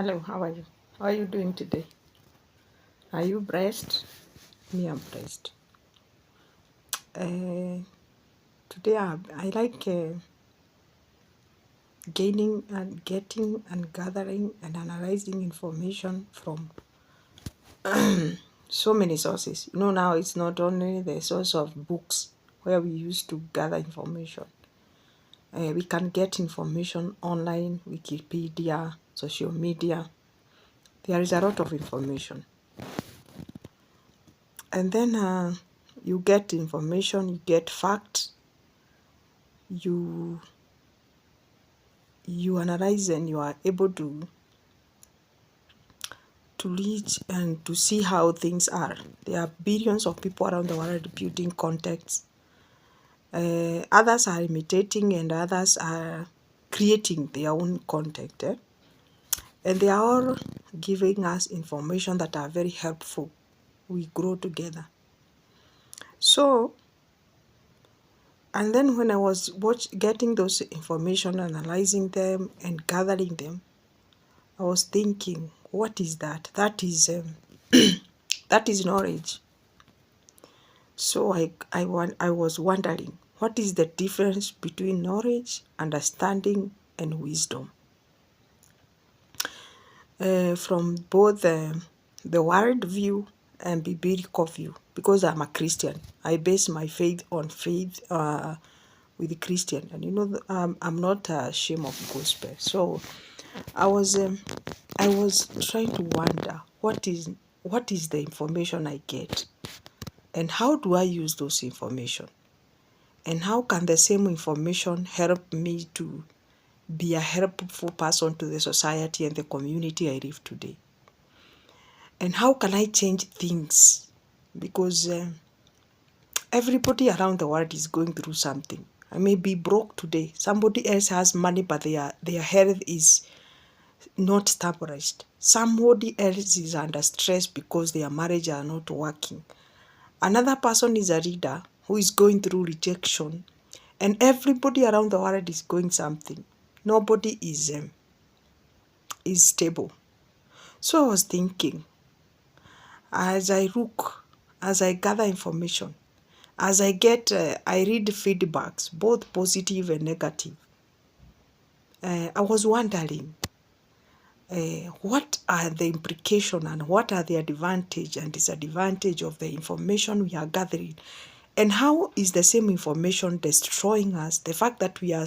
Hello, how are you? How are you doing today? Are you blessed? Me, I'm blessed. Uh, Today, I like gaining and getting and gathering and analyzing information from so many sources. Now it's not only the source of books where we used to gather information. We can get information online, Wikipedia, social media. There is a lot of information. And then you get information, you get facts, you analyze and you are able to reach and to see how things are. There are billions of people around the world building contacts. Others are imitating and others are creating their own content. And they are all giving us information that are very helpful. We grow together. So, and then when I was getting those information, analyzing them and gathering them, I was thinking, what is that? That is that is knowledge. So I was wondering, what is the difference between knowledge, understanding, and wisdom? From both the world view and biblical view, because I'm a Christian. I base my faith on faith with the Christian, and I'm not ashamed of gospel. So I was trying to wonder what is the information I get, and how do I use those information, and how can the same information help me to be a helpful person to the society and the community I live today, and how can I change things, because everybody around the world is going through something. I may be broke today, somebody else has money, but their health is not stabilized. Somebody else is under stress because their marriage are not working. Another person is a leader who is going through rejection, and everybody around the world is going something. Nobody is stable. So I was thinking, as I look, as I gather information, as I read feedbacks, both positive and negative. I was wondering, what are the implications and what are the advantage and disadvantage of the information we are gathering, and how is the same information destroying us? The fact that we are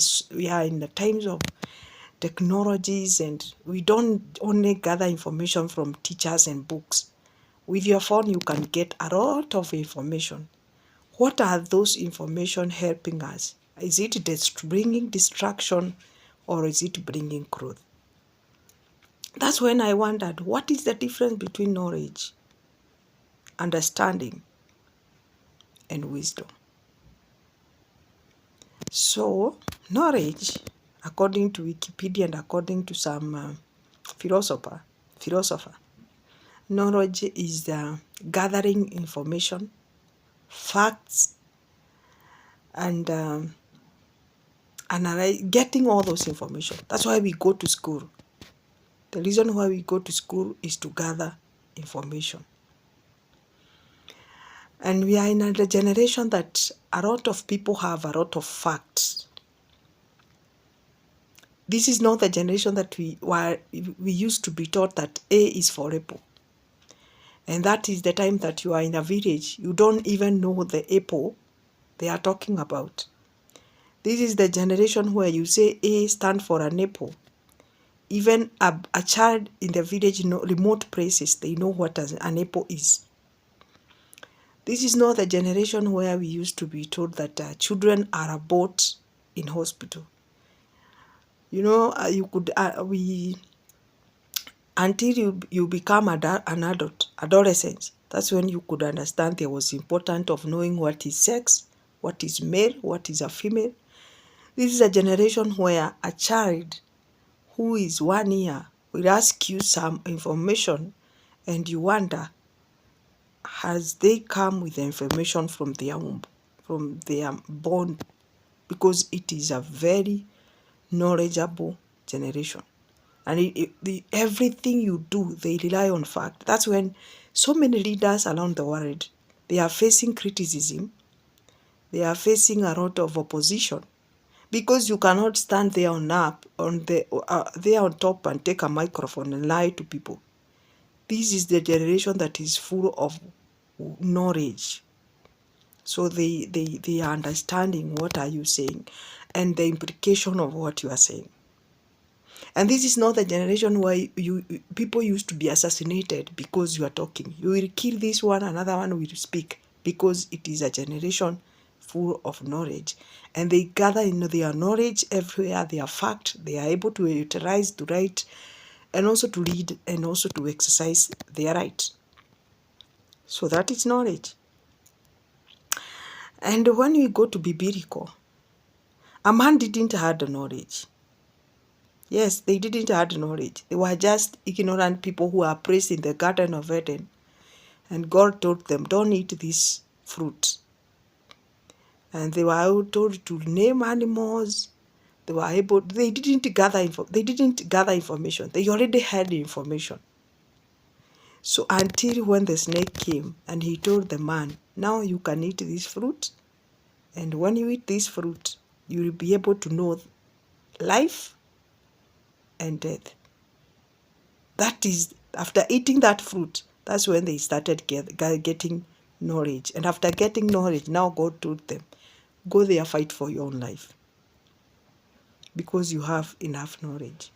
in the times of technologies, and we don't only gather information from teachers and books. With your phone you can get a lot of information. What are those information helping us? Is it bringing distraction, or is it bringing growth? That's when I wondered, what is the difference between knowledge, understanding, and wisdom? So, knowledge, according to Wikipedia and according to some philosopher, knowledge is gathering information, facts, and getting all those information. That's why we go to school. The reason why we go to school is to gather information. And we are in a generation that a lot of people have a lot of facts. This is not the generation that we used to be taught that A is for apple. And that is the time that you are in a village, you don't even know the apple they are talking about. This is the generation where you say A stand for an apple. Even a child in the village, remote places, they know what an apple is. This is not the generation where we used to be told that children are bought in hospital. You could until you become an adult, adolescent. That's when you could understand there was important of knowing what is sex, what is male, what is a female. This is a generation where a child who is 1 year will ask you some information, and you wonder, has they come with the information from their womb, from their born, because it is a very knowledgeable generation. And everything you do, they rely on fact. That's when so many leaders around the world, they are facing criticism. They are facing a lot of opposition because you cannot stand there there on top and take a microphone and lie to people. This is the generation that is full of knowledge. So they are understanding what are you saying and the implication of what you are saying. And this is not the generation where people used to be assassinated because you are talking. You will kill this one, another one will speak, because it is a generation full of knowledge. And they gather in their knowledge everywhere, their fact, they are able to utilize, to write, and also to read, and also to exercise their right. So that is knowledge. And when we go to biblical, a man didn't have the knowledge. Yes, they didn't have knowledge. They were just ignorant people who are placed in the Garden of Eden. And God told them, don't eat this fruit. And they were told to name animals. They didn't gather information. They already had the information. So until when the snake came and he told the man, now you can eat this fruit. And when you eat this fruit, you will be able to know life and death. That is, after eating that fruit, that's when they started getting knowledge. And after getting knowledge, now God told them, go there, fight for your own life. Because you have enough knowledge.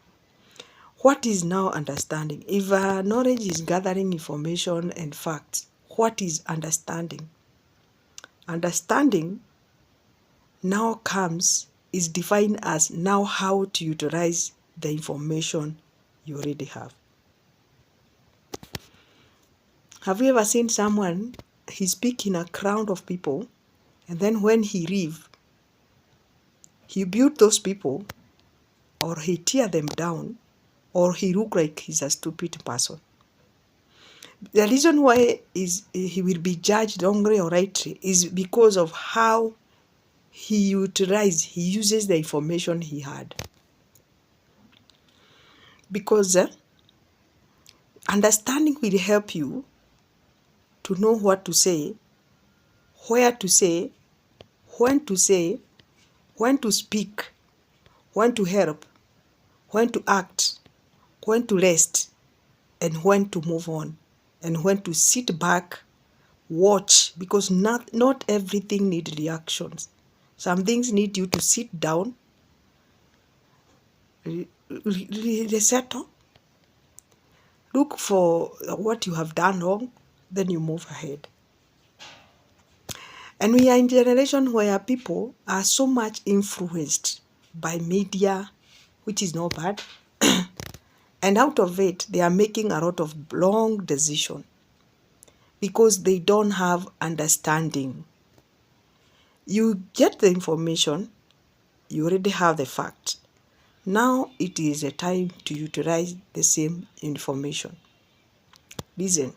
What is now understanding? If knowledge is gathering information and facts, what is understanding? Understanding now is defined as now how to utilize the information you already have. Have you ever seen someone, he speak in a crowd of people, and then when he leave, he build those people, or he tear them down, or he look like he's a stupid person? The reason why he will be judged wrongly or rightly is because of how he uses the information he had. Because understanding will help you to know what to say, where to say, when to say, when to speak, when to help, when to act, when to rest, and when to move on, and when to sit back, watch, because not everything needs reactions. Some things need you to sit down, resettle, look for what you have done wrong, then you move ahead. And we are in a generation where people are so much influenced by media, which is not bad. And out of it, they are making a lot of wrong decisions because they don't have understanding. You get the information, you already have the fact. Now it is a time to utilize the same information. Listen,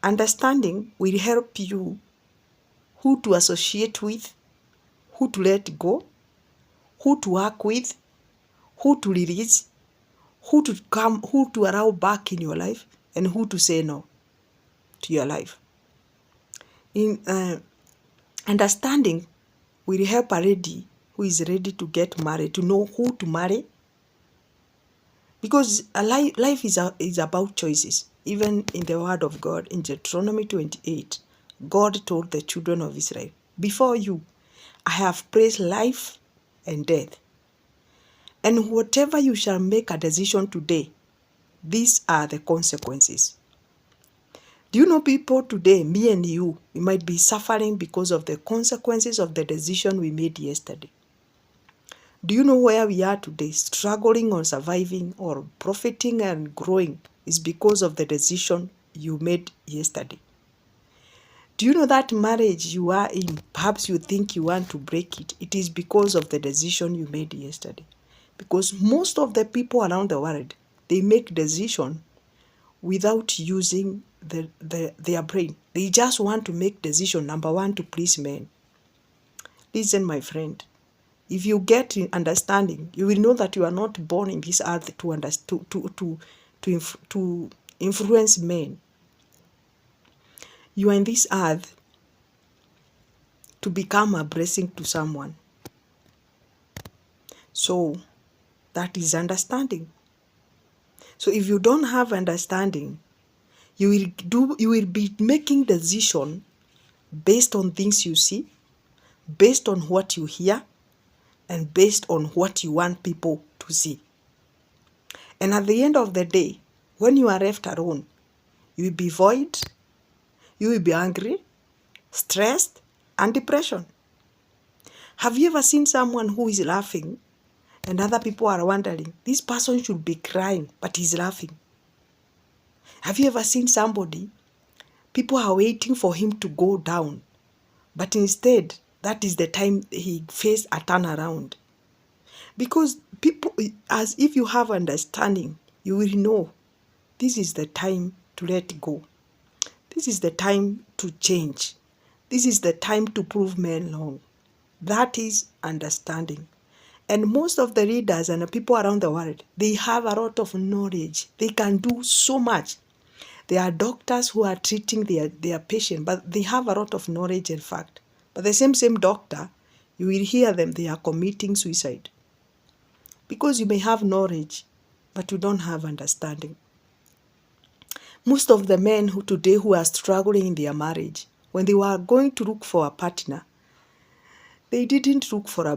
understanding will help you who to associate with, who to let go, who to work with, who to release, who to allow back in your life, and who to say no to your life. In understanding will help a lady who is ready to get married to know who to marry, because life is about choices. Even in the word of God, in Deuteronomy 28, God told the children of Israel, before you, I have placed life and death. And whatever you shall make a decision today, these are the consequences. Do you know people today, me and you, we might be suffering because of the consequences of the decision we made yesterday. Do you know where we are today, struggling or surviving or profiting and growing is because of the decision you made yesterday? Do you know that marriage you are in, perhaps you think you want to break it, it is because of the decision you made yesterday. Because most of the people around the world, they make decisions without using their brain. They just want to make decision, number one, to please men. Listen, my friend, If you get understanding, you will know that you are not born in this earth to influence men. You are in this earth to become a blessing to someone. So that is understanding. So if you don't have understanding, you will be making decision based on things you see, based on what you hear, and based on what you want people to see. And at the end of the day, when you are left alone, you will be void, you will be angry, stressed, and depression. Have you ever seen someone who is laughing and other people are wondering, this person should be crying, but he's laughing? Have you ever seen somebody, people are waiting for him to go down, but instead, that is the time he faced a turnaround? Because people, as if you have understanding, you will know this is the time to let go. This is the time to change. This is the time to prove men wrong. That is understanding. And most of the leaders and the people around the world, they have a lot of knowledge. They can do so much. There are doctors who are treating their patient, but they have a lot of knowledge and fact. But the same doctor, you will hear them, they are committing suicide. Because you may have knowledge, but you don't have understanding. Most of the men who are struggling in their marriage, when they were going to look for a partner, they didn't look for a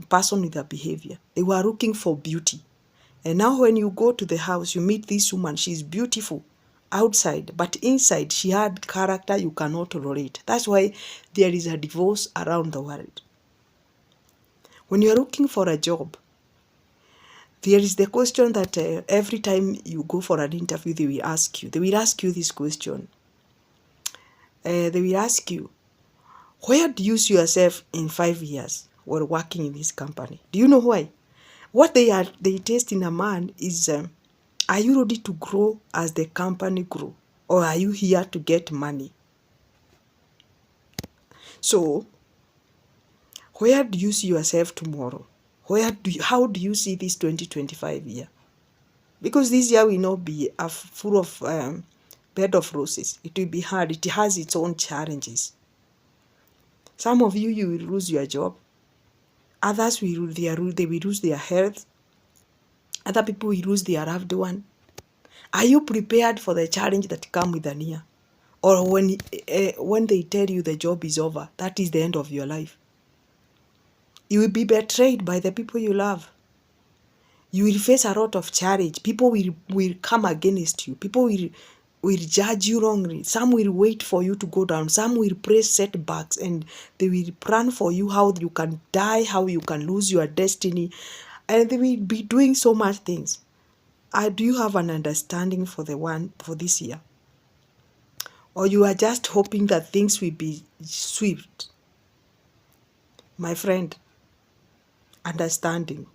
person with a behavior. They were looking for beauty. And now when you go to the house, you meet this woman, she's beautiful outside, but inside she had character you cannot tolerate. That's why there is a divorce around the world. When you're looking for a job, there is the question that every time you go for an interview, they will ask you this question. They will ask you, where do you see yourself in 5 years while working in this company? Do you know why? What they taste in a man is, are you ready to grow as the company grow? Or are you here to get money? So, where do you see yourself tomorrow? How do you see this 2025 year? Because this year will not be full of bed of roses. It will be hard. It has its own challenges. Some of you will lose your job. Others they will lose their health. Other people will lose their loved one. Are you prepared for the challenge that comes with an year? Or when they tell you the job is over, that is the end of your life? You will be betrayed by the people you love. You will face a lot of challenge. People will come against you. People will judge you wrongly. Some will wait for you to go down. Some will press setbacks and they will plan for you how you can die, how you can lose your destiny. And they will be doing so much things. Do you have an understanding for this year? Or you are just hoping that things will be swift? My friend, understanding.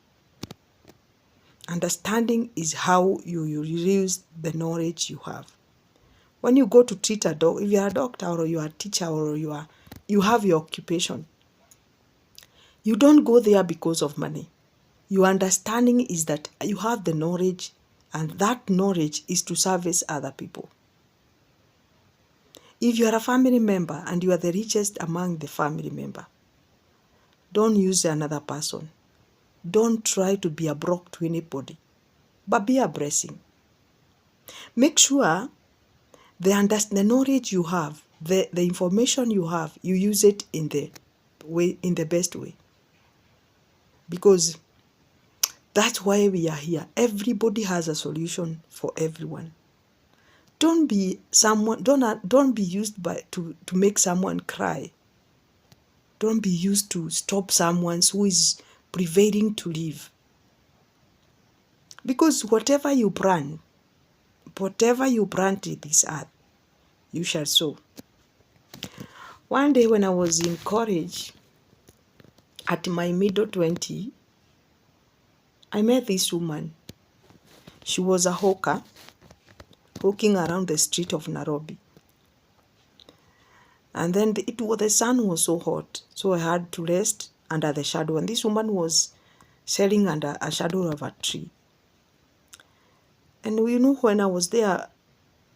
Understanding is how you use the knowledge you have. When you go to treat a dog, if you are a doctor or you are a teacher or you have your occupation, you don't go there because of money. Your understanding is that you have the knowledge, and that knowledge is to service other people. If you are a family member and you are the richest among the family member, don't use another person. Don't try to be a broke to anybody, but be a blessing. Make sure the knowledge you have, the information you have, you use it in the best way. Because that's why we are here. Everybody has a solution for everyone. Don't be used to make someone cry. Don't be used to stop someone who is prevailing to live. Because whatever you plant in this earth, you shall sow. One day when I was in college, at my middle 20, I met this woman. She was a hawker, walking around the street of Nairobi. And then the sun was so hot, so I had to rest under the shadow. And this woman was selling under a shadow of a tree. And you know, when I was there,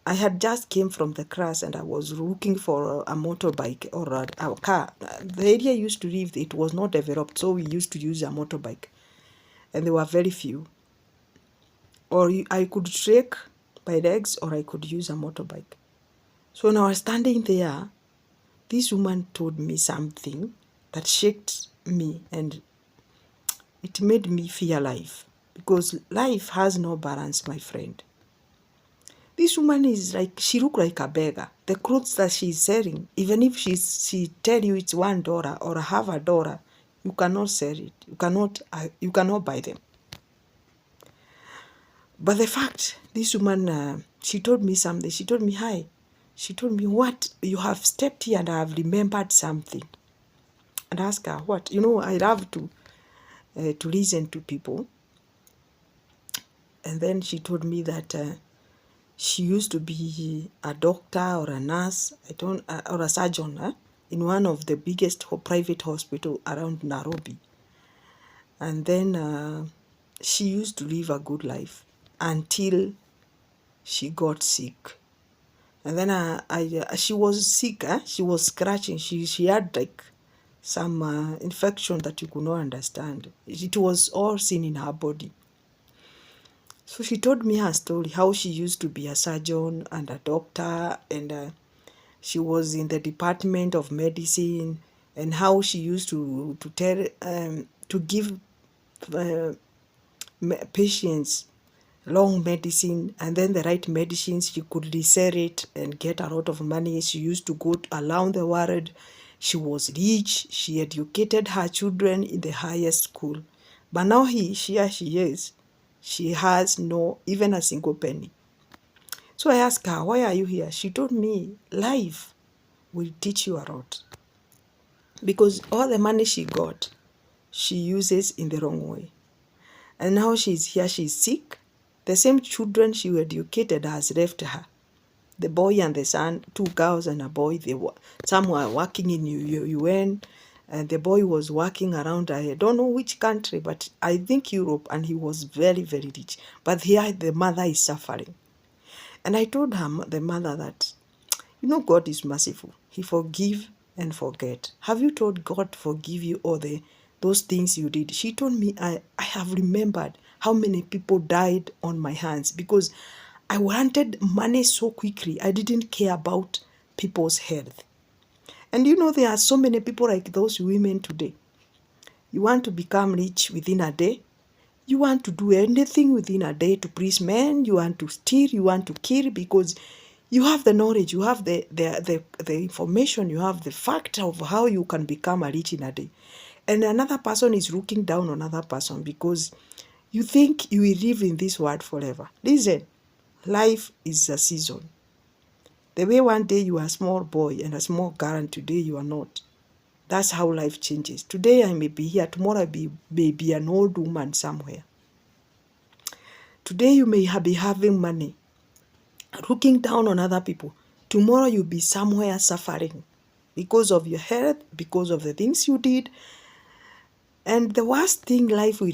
I had just came from the class and I was looking for a motorbike or a car. The area I used to live, it was not developed, so we used to use a motorbike. And there were very few. Or I could trek by legs or I could use a motorbike. So when I was standing there, this woman told me something that shocked me, and it made me fear life, because life has no balance, my friend. This woman is like, she look like a beggar. The clothes that she's selling, even if she tell you it's $1 or $0.50, you cannot sell it. You cannot buy them. But the fact, this woman, she told me something. She told me, hi. She told me, what? You have stepped here and I have remembered something. And I asked her, what? You know, I love to listen to people. And then she told me that she used to be a doctor or a nurse, or a surgeon in one of the biggest private hospital around Nairobi. And then she used to live a good life until she got sick. And then she was sick. She was scratching. She had like some infection that you could not understand. It was all seen in her body. So she told me her story, how she used to be a surgeon and a doctor, and she was in the department of medicine, and how she used to give patients long medicine, and then the right medicines, she could resell it and get a lot of money. She used to go around the world. She was rich. She educated her children in the highest school. But now she is. She has no, even a single penny. So I asked her, why are you here? She told me, life will teach you a lot. Because all the money she got, she uses in the wrong way. And now she's here, she's sick. The same children she educated has left her. The boy and the son, 2 girls and a boy, some were working in UN, and the boy was working around, I don't know which country, but I think Europe, and he was very, very rich. But here the mother is suffering. And I told her, the mother, that, you know, God is merciful. He forgive and forget. Have you told God forgive you all those things you did? She told me, I have remembered how many people died on my hands because I wanted money so quickly. I didn't care about people's health. And you know, there are so many people like those women today. You want to become rich within a day. You want to do anything within a day to please men. You want to steal. You want to kill because you have the knowledge. You have the information. You have the fact of how you can become a rich in a day. And another person is looking down on another person because you think you will live in this world forever. Listen, life is a season. The way one day you are a small boy and a small girl and today you are not. That's how life changes. Today I may be here, tomorrow I may be an old woman somewhere. Today you may be having money, looking down on other people. Tomorrow you'll be somewhere suffering because of your health, because of the things you did. And the worst thing life will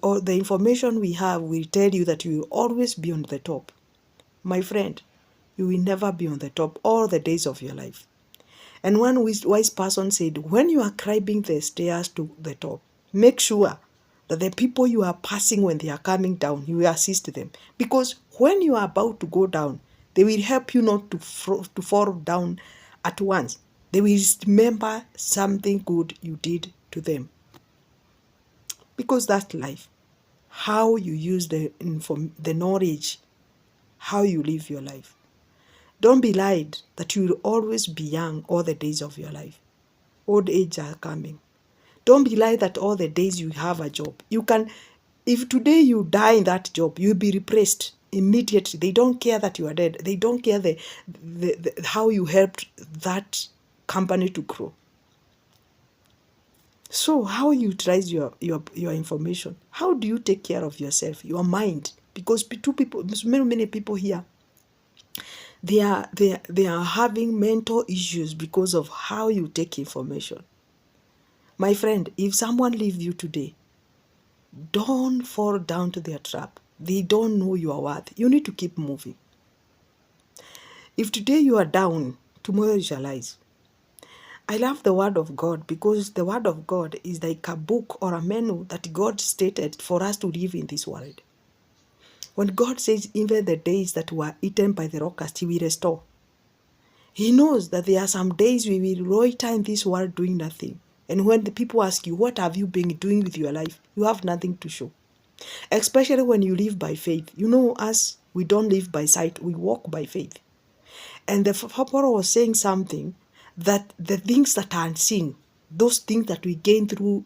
or the information we have will tell you that you will always be on the top. My friend, you will never be on the top all the days of your life. And one wise person said, when you are climbing the stairs to the top, make sure that the people you are passing when they are coming down, you will assist them. Because when you are about to go down, they will help you not to fall down at once. They will remember something good you did to them. Because that's life. How you use the knowledge, how you live your life. Don't be lied that you will always be young all the days of your life. Old age are coming. Don't be lied that all the days you have a job. You can, if today you die in that job, you'll be replaced immediately. They don't care that you are dead. They don't care how you helped that company to grow. So how you utilize your information? How do you take care of yourself, your mind? Because many people here, they are having mental issues because of how you take information. My friend, if someone leave you today, don't fall down to their trap. They don't know your worth. You need to keep moving. If today you are down, tomorrow you shall rise. I love the word of God because the word of God is like a book or a menu that God stated for us to live in this world. When God says even the days that were eaten by the locusts, He will restore. He knows that there are some days we will loiter in this world doing nothing. And when the people ask you, what have you been doing with your life? You have nothing to show. Especially when you live by faith. You know us, we don't live by sight, we walk by faith. And the Papa was saying something that the things that are unseen, those things that we gain through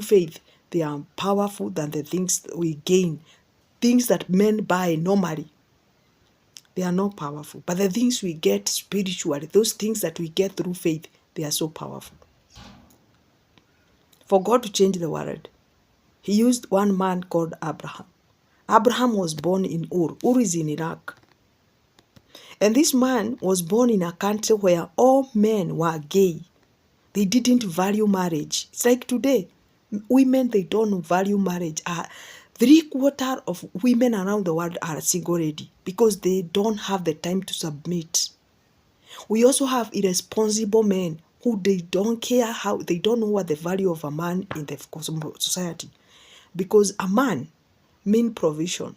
faith, they are powerful than the things that we gain. Things that men buy normally, they are not powerful. But the things we get spiritually, those things that we get through faith, they are so powerful. For God to change the world, He used one man called Abraham. Abraham was born in Ur. Ur is in Iraq. And this man was born in a country where all men were gay. They didn't value marriage. It's like today, women, they don't value marriage. 3/4 of women around the world are single lady because they don't have the time to submit. We also have irresponsible men who they don't care how, they don't know what the value of a man in the society. Because a man means provision.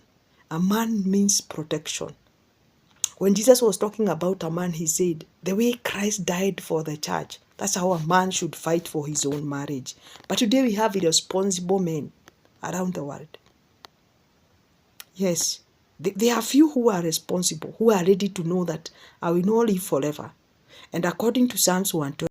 A man means protection. When Jesus was talking about a man, He said, the way Christ died for the church, that's how a man should fight for his own marriage. But today we have irresponsible men around the world. Yes, there are few who are responsible, who are ready to know that I will not live forever. And according to Psalms 120,